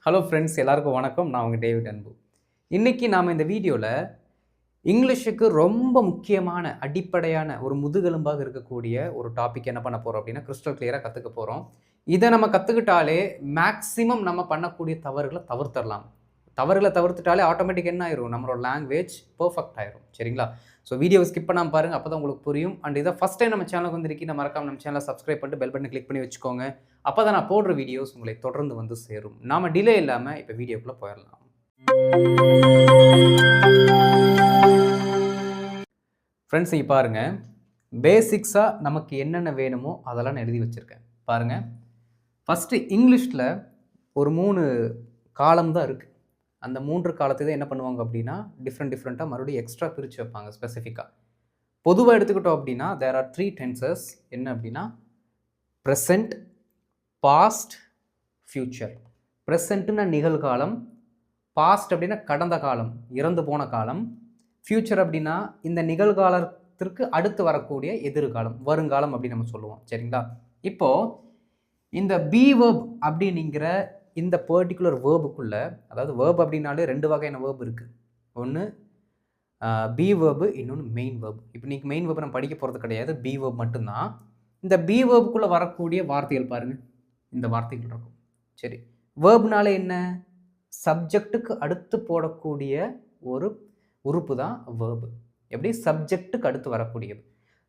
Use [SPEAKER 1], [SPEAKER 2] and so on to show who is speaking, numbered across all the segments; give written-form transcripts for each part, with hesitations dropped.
[SPEAKER 1] Hello friends, எல்லாருக்கும் வணக்கம். நான் உங்கள் டேவிட் அன்பு. இன்னைக்கு நாம் இந்த வீடியோவில் இங்கிலீஷுக்கு ரொம்ப முக்கியமான அடிப்படையான ஒரு முதுகெலும்பாக இருக்கக்கூடிய ஒரு டாபிக் என்ன பண்ண போகிறோம் அப்படின்னா கிறிஸ்டல் கிளியராக கற்றுக்க போகிறோம். இதை நம்ம கற்றுக்கிட்டாலே மேக்ஸிமம் நம்ம பண்ணக்கூடிய தவறுகளை தவிர்த்தரலாம். தவறுகளை தவிர்த்துட்டாலே ஆட்டோமேட்டிக் என்ன ஆயிரும், நம்மளோட லாங்குவேஜ் பர்ஃபெக்ட் ஆயிரும். சரிங்களா? ஸோ வீடியோவை ஸ்கிப் பண்ணாமல் பாருங்கள், அப்போ தான் உங்களுக்கு புரியும். அண்ட் இதை ஃபஸ்ட் டைம் நம்ம சேனலுக்கு வந்திருக்கீங்க, மறக்காம நம்ம சேனலை சப்ஸ்கிரைப் பண்ணிட்டு பெல் பட்டனை கிளிக் பண்ணி வச்சுக்கோங்க. அப்போ தான் நான் போடுற வீடியோஸ் உங்களை தொடர்ந்து வந்து சேரும். நாம் டிலே இல்லாமல் இப்போ வீடியோக்குள்ளே போயிடலாம். ஃப்ரெண்ட்ஸ், இங்கே பாருங்கள், பேசிக்ஸாக நமக்கு என்னென்ன வேணுமோ அதெல்லாம் நான் எழுதி வச்சுருக்கேன். பாருங்கள், ஃபஸ்ட்டு இங்கிலீஷில் ஒரு 3 காலம் தான் இருக்குது. அந்த 3 காலத்தை தான் என்ன பண்ணுவாங்க அப்படின்னா டிஃப்ரெண்ட்டாக மறுபடியும் எக்ஸ்ட்ரா பிரித்து வைப்பாங்க. ஸ்பெசிஃபிக்காக பொதுவாக எடுத்துக்கிட்டோம் அப்படின்னா தேர் ஆர் 3 டென்சஸ். என்ன அப்படின்னா ப்ரெசண்ட், பாஸ்ட், ஃப்யூச்சர். ப்ரெசண்ட்னா நிகழ்காலம், பாஸ்ட் அப்படின்னா கடந்த காலம், இறந்து போன காலம், ஃப்யூச்சர் அப்படின்னா இந்த நிகழ்காலத்திற்கு அடுத்து வரக்கூடிய எதிர்காலம், வருங்காலம் அப்படின்னு நம்ம சொல்லுவோம். சரிங்களா? இப்போது இந்த பி வெர்ப் அப்படிங்கிற இந்த பர்டிகுலர் வேர்புக்குள்ளே, அதாவது வேர்ப் அப்படின்னாலே 2 வகையான வேர்ப் இருக்குது. ஒன்று பி வேர்பு, இன்னொன்று மெயின் வேர்ப். இப்போ நீங்கள் மெயின் வேர்பு நம்ம படிக்க போகிறது கிடையாது, பி வேர்ப் மட்டும்தான். இந்த பி வேர்புக்குள்ளே வரக்கூடிய வார்த்தைகள் பாருங்கள், இந்த வார்த்தைகள் இருக்கும். சரி, வேர்ப்னால என்ன? சப்ஜெக்டுக்கு அடுத்து போடக்கூடிய ஒரு உறுப்பு தான் வேர்பு. எப்படி? சப்ஜெக்டுக்கு அடுத்து வரக்கூடியது.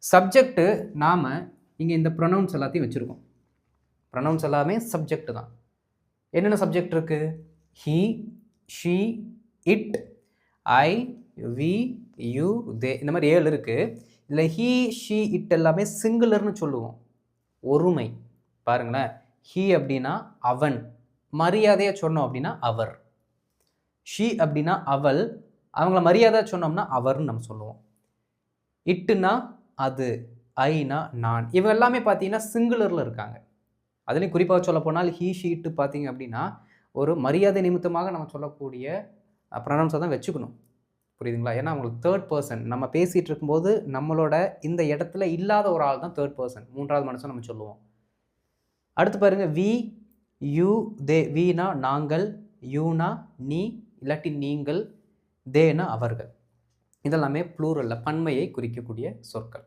[SPEAKER 1] சப்ஜெக்டு நாம் இங்கே இந்த ப்ரொனவுன்ஸ் எல்லாத்தையும் வச்சுருக்கோம். ப்ரொனவுன்ஸ் எல்லாமே சப்ஜெக்ட் தான். என்னென்ன சப்ஜெக்ட் இருக்குது? He, she, it, I, we, you, they, இந்த மாதிரி 7 இருக்குது. இதில் ஹீ, ஷீ, இட் எல்லாமே சிங்குலர்னு சொல்லுவோம், ஒருமை. பாருங்களேன், ஹீ அப்படின்னா அவன், மரியாதையாக சொன்னோம் அப்படின்னா அவர். ஷீ அப்படின்னா அவள், அவங்கள மரியாதையாக சொன்னோம்னா அவர்னு நம்ம சொல்லுவோம். இட்டுனா அது, ஐனா நான். இவ எல்லாமே பார்த்தீங்கன்னா சிங்குலரில் இருக்காங்க. அதுலேயும் குறிப்பாக சொல்ல போனால் ஹீ, ஷீட்டு பார்த்தீங்க அப்படின்னா ஒரு மரியாதை நிமித்தமாக நம்ம சொல்லக்கூடிய ப்ரொனவுன்ஸை தான் வச்சுக்கணும். புரியுதுங்களா? ஏன்னா அவங்களுக்கு தேர்ட் பர்சன், நம்ம பேசிகிட்டு இருக்கும்போது நம்மளோட இந்த இடத்துல இல்லாத ஒரு ஆள் தான் தேர்ட் பர்சன், 3வது மனுஷன் நம்ம சொல்லுவோம். அடுத்து பாருங்கள், வி, யூ, தே. வீனா நாங்கள், யூனா நீ இல்லாட்டி நீங்கள், தேனா அவர்கள். இதெல்லாமே ப்ளூரலில் பன்மையை குறிக்கக்கூடிய சொற்கள்.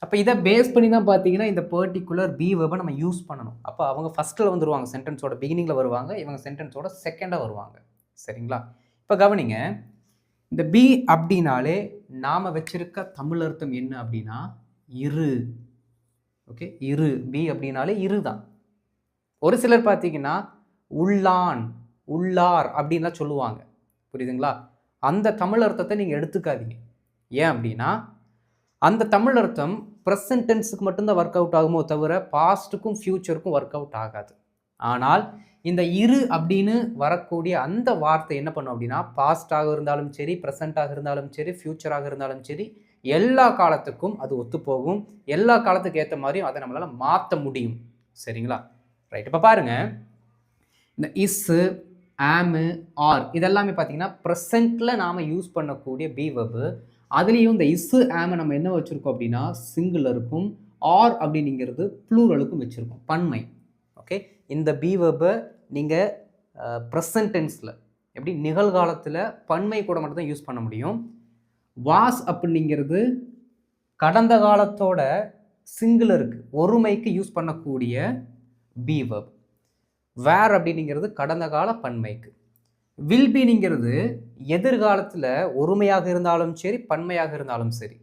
[SPEAKER 1] அப்போ இதை பேஸ் பண்ணி தான் பார்த்தீங்கன்னா இந்த பர்டிகுலர் பி வெர்பை நம்ம யூஸ் பண்ணணும். அப்போ அவங்க ஃபஸ்ட்டில் வந்துடுவாங்க, சென்டென்ஸோட பிகினிங்கில் வருவாங்க, இவங்க சென்டென்ஸோட செகண்டாக வருவாங்க. சரிங்களா? இப்போ கவனிங்க, இந்த பி அப்படின்னாலே நாம் வச்சிருக்க தமிழ் அர்த்தம் என்ன அப்படின்னா இரு. ஓகே, இரு. பி அப்படின்னாலே இரு தான். ஒரு சிலர் பார்த்தீங்கன்னா உள்ளான், உள்ளார் அப்படின்லாம் சொல்லுவாங்க. புரியுதுங்களா? அந்த தமிழ் அர்த்தத்தை நீங்கள் எடுத்துக்காதீங்க. ஏன் அப்படின்னா அந்த தமிழ் அர்த்தம் ப்ரெசன்ட் டென்ஸுக்கு மட்டும்தான் ஒர்க் அவுட் ஆகுமோ தவிர பாஸ்ட்டுக்கும் ஃப்யூச்சருக்கும் ஒர்க் அவுட் ஆகாது. ஆனால் இந்த இரு அப்படின்னு வரக்கூடிய அந்த வார்த்தை என்ன பண்ணும் அப்படின்னா பாஸ்டாக இருந்தாலும் சரி, ப்ரெசண்ட்டாக இருந்தாலும் சரி, ஃப்யூச்சராக இருந்தாலும் சரி, எல்லா காலத்துக்கும் அது ஒத்துப்போகும். எல்லா காலத்துக்கு ஏற்ற மாதிரியும் அதை நம்மளால் மாற்ற முடியும். சரிங்களா? ரைட். இப்போ பாருங்கள், இந்த இஸ்ஸு, ஆமு, ஆர் இதெல்லாமே பார்த்தீங்கன்னா ப்ரெசண்ட்டில் நாம் யூஸ் பண்ணக்கூடிய பி வெர்பு. அதுலேயும் இந்த இஸ்ஸு, ஆமை நம்ம என்ன வச்சுருக்கோம் அப்படின்னா சிங்குலருக்கும், ஆர் அப்படிங்கிறது ப்ளூரலுக்கும் வச்சுருக்கோம், பன்மை. ஓகே, இந்த பி வெர்பை நீங்கள் ப்ரெசன்ட் டென்ஸில் எப்படி நிகழ்காலத்தில் பன்மை கூட மட்டும் தான் யூஸ் பண்ண முடியும். வாஸ் அப்படிங்கிறது கடந்த காலத்தோட சிங்குலருக்கு, ஒருமைக்கு யூஸ் பண்ணக்கூடிய பி வெர்ப். வேர் அப்படிங்கிறது கடந்த கால பன்மைக்கு. வில் பீங்கிறது எதிர்காலத்தில் ஒருமையாக இருந்தாலும் சரி, பன்மையாக இருந்தாலும் சரி,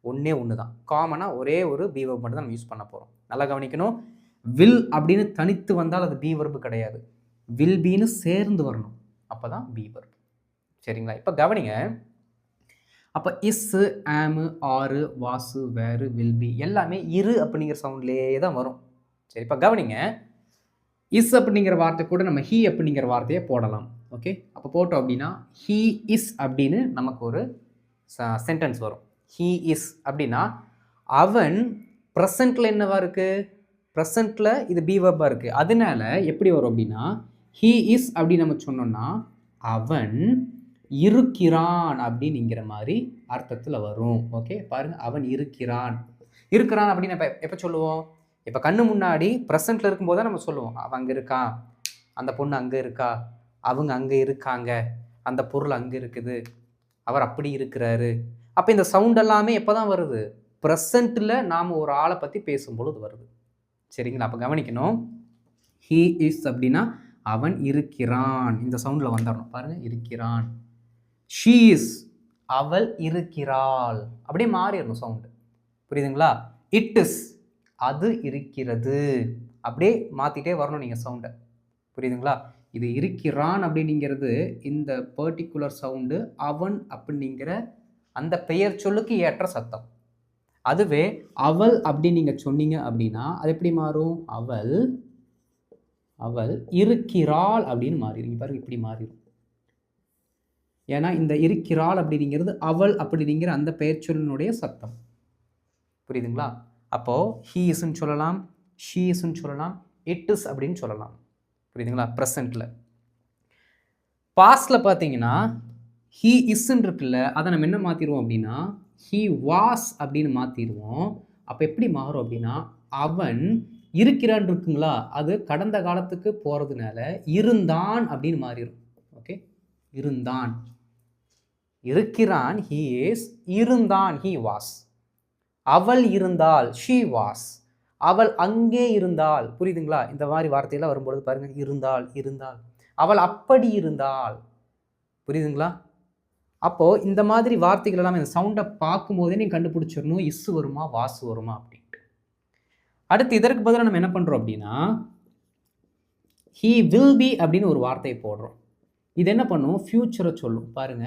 [SPEAKER 1] ஒன்றே ஒன்று தான். காமனாக ஒரே ஒரு பி வெர்ப் மட்டும் தான் நம்ம யூஸ் பண்ண போகிறோம். நல்லா கவனிக்கணும், வில் அப்படின்னு தனித்து வந்தால் அது பி வெர்ப் கிடையாது, வில் பீன்னு சேர்ந்து வரணும், அப்போ தான் பி வெர்ப். சரிங்களா? இப்போ கவனிங்க, அப்போ இஸ்ஸு, ஆமு, ஆறு, வாசு, வேறு, வில் பி எல்லாமே இரு அப்படிங்கிற சவுண்ட்லேயே தான் வரும். சரி, இப்போ கவனிங்க, இஸ் அப்படிங்கிற வார்த்தை கூட நம்ம ஹீ அப்படிங்கிற வார்த்தையை போடலாம். ஓகே, அப்போ போட்டோம் அப்படின்னா ஹீ இஸ் அப்படின்னு நமக்கு ஒரு சென்டென்ஸ் வரும். ஹீ இஸ் அப்படின்னா அவன் ப்ரெசண்ட்டில் என்னவா இருக்குது? ப்ரெசண்ட்டில் இது பி வெர்பாக இருக்குது. அதனால எப்படி வரும் அப்படின்னா ஹீ இஸ் அப்படின்னு நம்ம சொன்னோம்னா அவன் இருக்கிறான் அப்படிங்கிற மாதிரி அர்த்தத்தில் வரும். ஓகே, பாருங்கள், அவன் இருக்கிறான். இருக்கிறான் அப்படின்னு எப்போ சொல்லுவோம்? இப்போ கண்ணு முன்னாடி ப்ரெசண்ட்டில் இருக்கும்போது தான் நம்ம சொல்லுவோம் அவன் அங்கே இருக்கான், அந்த பொண்ணு அங்கே இருக்கா, அவங்க அங்கே இருக்காங்க, அந்த பொருள் அங்கே இருக்குது, அவர் அப்படி இருக்கிறாரு. அப்போ இந்த சவுண்ட் எல்லாமே எப்போ தான் வருது? ப்ரெசண்ட்டில் நாம் ஒரு ஆளை பற்றி பேசும்பொழுது வருது. சரிங்களா? அப்போ கவனிக்கணும். ஹீ இஸ் அப்படின்னா அவன் இருக்கிறான், இந்த சவுண்டில் வந்துடணும். பாருங்கள், இருக்கிறான். ஷீ இஸ், அவள் இருக்கிறாள், அப்படியே மாறிடணும் சவுண்டு. புரியுதுங்களா? இட் இஸ், அது இருக்கிறது, அப்படியே மாற்றிட்டே வரணும் நீங்கள் சவுண்டை. புரியுதுங்களா? இது இருக்கிறான் அப்படிங்கிறது இந்த பர்டிகுலர் சவுண்டு அவன் அப்படிங்கிற அந்த பெயர் சொல்லுக்கு ஏற்ற சத்தம். அதுவே அவள் அப்படின்னு நீங்கள் சொன்னீங்க அப்படின்னா அது எப்படி மாறும்? அவள் அவள் இருக்கிறாள் அப்படின்னு மாறிடும். பாருங்க, இப்படி மாறிடும். ஏன்னா இந்த இருக்கிறாள் அப்படிங்கிறது அவள் அப்படிங்கிற அந்த பெயர் சொல்லினுடைய சத்தம். புரியுதுங்களா? அப்போது ஹீ இஸ்ன்னு சொல்லலாம், ஷீ இஸ்ன்னு சொல்லலாம், இட் இஸ் அப்படின்னு சொல்லலாம். புரியுதுங்களா? ப்ரெசண்ட்டில். பாஸ்டில் பார்த்தீங்கன்னா ஹீ இஸ்ன்னு இருக்குல்ல, அதை நம்ம என்ன மாற்றிடுவோம் அப்படின்னா ஹீ வாஸ் அப்படின்னு மாற்றிடுவோம். அப்போ எப்படி மாறும் அப்படின்னா அவன் இருக்கிறான் இருக்குங்களா, அது கடந்த காலத்துக்கு போகிறதுனால இருந்தான் அப்படின்னு மாறிடும். ஓகே, இருந்தான். இருக்கிறான், ஹீ இஸ். இருந்தான், ஹீ வாஸ். அவள் இருந்தாள், ஷீ வாஸ். அவள் அங்கே இருந்தாள். புரியுதுங்களா? இந்த மாதிரி வார்த்தையெல்லாம் வரும்பொழுது பாருங்கள், இருந்தாள், இருந்தாள். அவள் அப்படி இருந்தாள். புரியுதுங்களா? அப்போது இந்த மாதிரி வார்த்தைகள் எல்லாமே இந்த சவுண்டை பார்க்கும்போதே நீங்கள் கண்டுபிடிச்சிடணும் இஸ் வருமா வாசு வருமா அப்படின்ட்டு. அடுத்து இதற்கு பதிலாக நம்ம என்ன பண்ணுறோம் அப்படின்னா ஹீ வில் பி அப்படின்னு ஒரு வார்த்தையை போடுறோம். இது என்ன பண்ணும்? ஃபியூச்சரை சொல்லும். பாருங்க,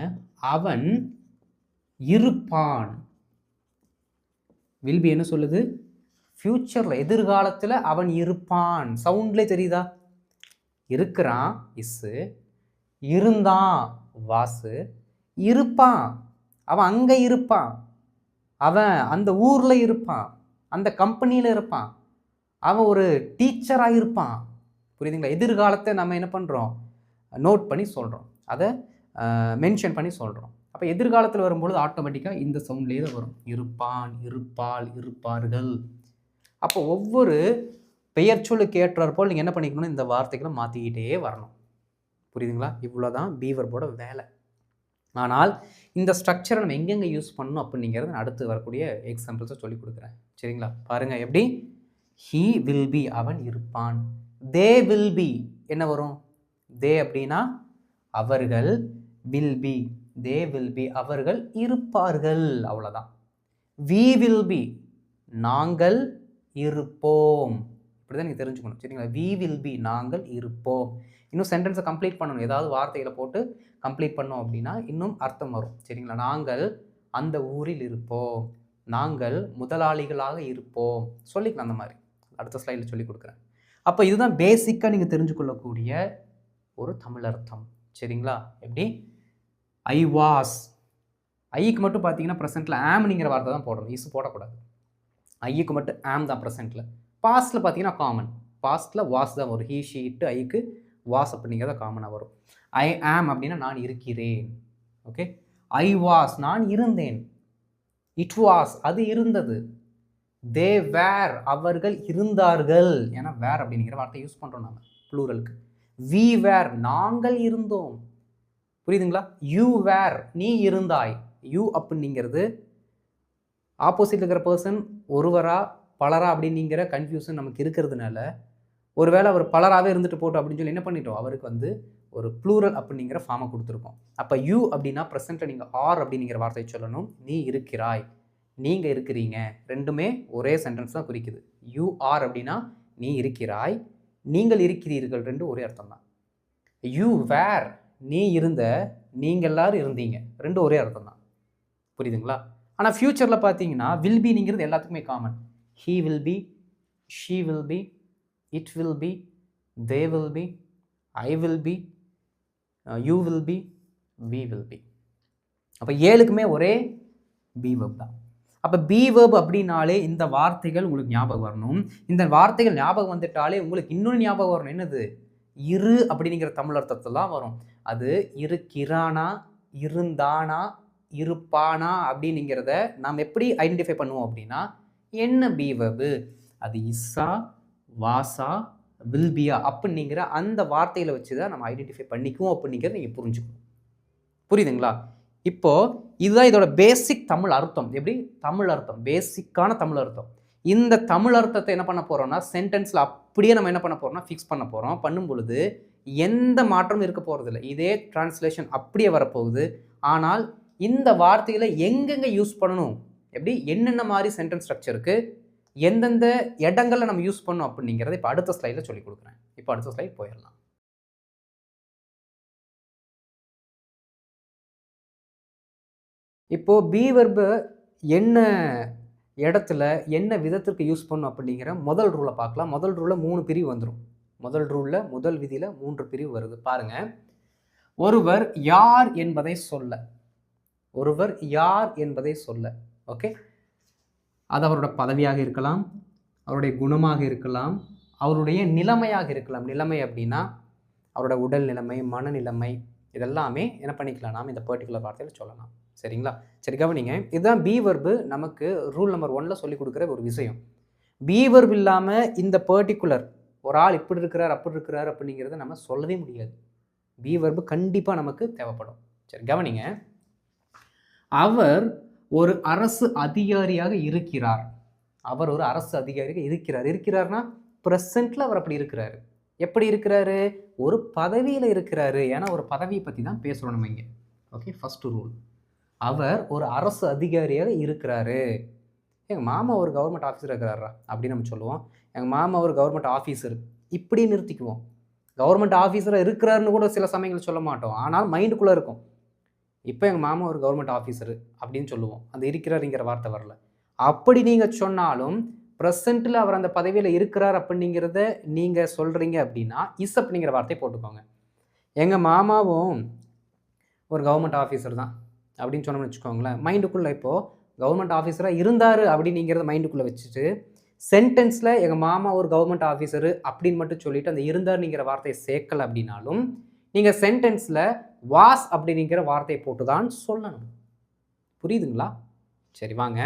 [SPEAKER 1] அவன் இருப்பான். வில் பி என்ன சொல்லுது? ஃபியூச்சரில், எதிர்காலத்தில் அவன் இருப்பான். சவுண்ட்லேயே தெரியுதா? இருக்கிறான் இஸ்ஸு, இருந்தான் வாசு, இருப்பான் அவன் அங்கே இருப்பான், அவன் அந்த ஊரில் இருப்பான், அந்த கம்பெனியில் இருப்பான், அவன் ஒரு டீச்சராக இருப்பான். புரியுதுங்களா? எதிர்காலத்தை நம்ம என்ன பண்ணுறோம்? நோட் பண்ணி சொல்கிறோம், அதை மென்ஷன் பண்ணி சொல்கிறோம். அப்போ எதிர்காலத்தில் வரும்பொழுது ஆட்டோமேட்டிக்காக இந்த சவுண்ட்லேயே தான் வரும். இருப்பான், இருப்பாள், இருப்பார்கள். அப்போ ஒவ்வொரு பெயர் சொல்லுக்கு ஏற்றாற்போல் நீங்கள் என்ன பண்ணிக்கணும்? இந்த வார்த்தைகளை மாற்றிக்கிட்டே வரணும். புரியுதுங்களா? இவ்வளோதான் பி வெர்போட வேலை. ஆனால் இந்த ஸ்ட்ரக்சரை நம்ம எங்கெங்கே யூஸ் பண்ணணும் அப்படிங்கிறது அடுத்து வரக்கூடிய எக்ஸாம்பிள்ஸை சொல்லி கொடுக்குறேன். சரிங்களா? பாருங்கள் எப்படி. ஹீ வில் பி, அவன் இருப்பான். தே வில் பி, என்ன வரும்? தே அப்படின்னா அவர்கள், will be, they will be, அவர்கள் இருப்பார்கள். அவ்வளோதான். வி வில் பி, நாங்கள் இருப்போம். இப்படி தான் நீங்கள் தெரிஞ்சுக்கணும். சரிங்களா? வி வில் பி, நாங்கள் இருப்போம். இன்னும் சென்டென்ஸை கம்ப்ளீட் பண்ணணும். ஏதாவது வார்த்தைகளை போட்டு கம்ப்ளீட் பண்ணோம் அப்படின்னா இன்னும் அர்த்தம் வரும். சரிங்களா? நாங்கள் அந்த ஊரில் இருப்போம், நாங்கள் முதலாளிகளாக இருப்போம் சொல்லிக்கலாம். அந்த மாதிரி அடுத்த ஸ்லைடில் சொல்லி கொடுக்குறேன். அப்போ இதுதான் பேசிக்காக நீங்கள் தெரிஞ்சுக்கொள்ளக்கூடிய ஒரு தமிழ் அர்த்தம். சரிங்களா? எப்படி? ஐ வாஸ், ஐக்கு மட்டும் பார்த்தீங்கன்னா ப்ரெசென்ட்டில் ஆம்னிங்கிற வார்த்தை தான் போடணும், இஸ் போடக்கூடாது. ஐக்கு மட்டும் ஆம் தான் ப்ரெசென்ட்டில். பாஸ்ட்டில் பார்த்தீங்கன்னா காமன், பாஸ்ட்டில் வாஸ் தான் வரும். ஹீ, ஷீ, இட்டு ஐக்கு வாஸ் அப்படிங்கிறத காமனாக வரும். ஐ ஆம் அப்படின்னா நான் இருக்கிறேன். ஓகே. ஐ வாஸ், நான் இருந்தேன். இட் வாஸ், அது இருந்தது. தே வேர், அவர்கள் இருந்தார்கள். ஏன்னா வேர் அப்படிங்கிற வார்த்தை யூஸ் பண்ணுறோம் நம்ம ப்ளூரலுக்கு. வி வேர், நாங்கள் இருந்தோம். புரியுதுங்களா? யூ வேர், நீ இருந்தாய். யூ அப்படிங்கிறது ஆப்போசிட் இருக்கிற பர்சன் ஒருவரா பலரா அப்படிங்கிற கன்ஃபியூஷன் நமக்கு இருக்கிறதுனால ஒருவேளை அவர் பலராகவே இருந்துட்டு போட்டோம் அப்படின்னு சொல்லி என்ன பண்ணிட்டோம், அவருக்கு வந்து ஒரு ப்ளூரல் அப்படிங்கிற ஃபார்மை கொடுத்துருக்கோம். அப்போ யூ அப்படின்னா ப்ரெசென்ட்டில் நீங்கள் ஆர் அப்படிங்கிற வார்த்தையை சொல்லணும். நீ இருக்கிறாய், நீங்கள் இருக்கிறீங்க, ரெண்டுமே ஒரே சென்டென்ஸ் தான் குறிக்குது. யூ ஆர் அப்படின்னா நீ இருக்கிறாய், நீங்கள் இருக்கிறீர்கள், ரெண்டும் ஒரே அர்த்தம் தான். யூ வேர், நீ இருந்த, நீங்கள் எல்லாரும் இருந்தீங்க, ரெண்டும் ஒரே அர்த்தம் தான். புரியுதுங்களா? ஆனால் ஃப்யூச்சரில் பார்த்தீங்கன்னா வில் பிங்கிறது எல்லாத்துக்குமே common. He will B, she will be, it will be, they will be, I will be, you will be, we will be. அப்போ ஏழுக்குமே ஒரே பி வெர்ப் தான். அப்போ பி வெர்ப் அப்படின்னாலே இந்த வார்த்தைகள் உங்களுக்கு ஞாபகம் வரணும். இந்த வார்த்தைகள் ஞாபகம் வந்துட்டாலே உங்களுக்கு இன்னொன்று ஞாபகம் வரணும். என்னது? இரு அப்படிங்கிற தமிழ் அர்த்தத்தில் தான் வரும். அது இருக்கிறானா, இருந்தானா, இருப்பானா அப்படிங்கிறத நாம் எப்படி ஐடென்டிஃபை பண்ணுவோம் அப்படின்னா என்ன பி வெர்பு, அது இஸ்ஸா, வாசா, வில் பியா அப்படிங்கிற அந்த வார்த்தையில் வச்சு தான் நம்ம ஐடென்டிஃபை பண்ணிக்குவோம் அப்படிங்கிறத நீங்கள் புரிஞ்சுக்கணும். புரியுதுங்களா? இப்போது இதுதான் இதோட பேசிக் தமிழ் அர்த்தம். எப்படி தமிழ் அர்த்தம், பேசிக்கான தமிழ் அர்த்தம். இந்த தமிழ் அர்த்தத்தை என்ன பண்ண போகிறோம்னா சென்டென்ஸில் அப்படியே நம்ம என்ன பண்ண போகிறோம்னா ஃபிக்ஸ் பண்ண போகிறோம். பண்ணும் பொழுது எந்த மாற்றமும் இருக்க போகிறதில்ல. இதே டிரான்ஸ்லேஷன் அப்படியே வரப்போகுது. ஆனால் இந்த வார்த்தைகளை எங்கெங்கே யூஸ் பண்ணணும், எப்படி என்னென்ன மாதிரி சென்டென்ஸ் ஸ்ட்ரக்சருக்கு எந்தெந்த இடங்களில் நம்ம யூஸ் பண்ணணும் அப்படிங்கிறத இப்போ அடுத்த ஸ்லைடில் சொல்லிக் கொடுக்குறேன். இப்போ அடுத்த ஸ்லைட் போயிடலாம். இப்போது பி வெர்பு என்ன இடத்துல என்ன விதத்திற்கு யூஸ் பண்ணும் அப்படிங்கிற முதல் ரூலை பார்க்கலாம். முதல் ரூலில் 3 பிரிவு வந்துடும். முதல் ரூலில் முதல் விதியில் 3 பிரிவு வருது. பாருங்கள், ஒருவர் யார் என்பதை சொல்ல, ஒருவர் யார் என்பதை சொல்ல. ஓகே, அது அவரோட பதவியாக இருக்கலாம், அவருடைய குணமாக இருக்கலாம், அவருடைய நிலைமையாக இருக்கலாம். நிலைமை அப்படின்னா அவரோட உடல் நிலைமை, மனநிலைமை, இதெல்லாமே என்ன பண்ணிக்கலாம், நாம் இந்த பர்டிகுலர் வார்த்தையில் சொல்லலாம். சரிங்களா? சரி, கவனிங்க. இதுதான் பி வெர்பு நமக்கு ரூல் நம்பர் 1ல் சொல்லி கொடுக்குற ஒரு விஷயம். பி வெர்பு இல்லாமல் இந்த பர்டிகுலர் ஒரு ஆள் இப்படி இருக்கிறார் அப்படி இருக்கிறார் அப்படிங்கிறத நம்ம சொல்லவே முடியாது. பி வெர்பு கண்டிப்பாக நமக்கு தேவைப்படும். சரி, கவனிங்க. அவர் ஒரு அரசு அதிகாரியாக இருக்கிறார். அவர் ஒரு அரசு அதிகாரியாக இருக்கிறார். இருக்கிறார்னா ப்ரெசென்ட்டில் அவர் அப்படி இருக்கிறாரு. எப்படி இருக்கிறாரு? ஒரு பதவியில் இருக்கிறாரு. ஏன்னா ஒரு பதவியை பற்றி தான் பேசுகிறோம் நம்ம இங்கே. ஓகே, ஃபஸ்ட்டு ரூல், அவர் ஒரு அரசு அதிகாரியாக இருக்கிறாரு. எங்கள் மாமா ஒரு கவர்மெண்ட் ஆஃபீஸர் இருக்கிறாரா அப்படின்னு நம்ம சொல்லுவோம். எங்கள் மாமா ஒரு கவர்மெண்ட் ஆஃபீஸர் இப்படி நிறுத்திக்குவோம். கவர்மெண்ட் ஆஃபீஸராக இருக்கிறாருன்னு கூட சில சமயங்கள் சொல்ல மாட்டோம். ஆனால் மைண்டுக்குள்ளே இருக்கும். இப்போ எங்கள் மாமா ஒரு கவர்மெண்ட் ஆஃபீஸரு அப்படின்னு சொல்லுவோம். அந்த இருக்கிறாருங்கிற வார்த்தை வரல. அப்படி நீங்கள் சொன்னாலும் ப்ரெசென்ட்டில் அவர் அந்த பதவியில் இருக்கிறார் அப்படிங்கிறத நீங்கள் சொல்கிறீங்க அப்படின்னா இஸ் அப்படிங்கிற வார்த்தை போட்டுக்கோங்க. எங்கள் மாமாவும் ஒரு கவர்மெண்ட் ஆஃபீஸர் தான் அப்படின்னு சொன்னோம்னு வச்சுக்கோங்களேன். மைண்டுக்குள்ளே இப்போது கவர்மெண்ட் ஆஃபீஸராக இருந்தார் அப்படிங்கிறத மைண்டுக்குள்ளே வச்சுட்டு சென்டென்ஸில் எங்கள் மாமா ஒரு கவர்மெண்ட் ஆஃபீஸரு அப்படின்னு மட்டும் சொல்லிவிட்டு அந்த இருந்தாருங்கிற வார்த்தையை சேர்க்கலை அப்படின்னாலும் நீங்கள் சென்டென்ஸில் வாஸ் அப்படிங்கிற வார்த்தையை போட்டு தான் சொல்லணும். புரியுதுங்களா? சரி, வாங்க.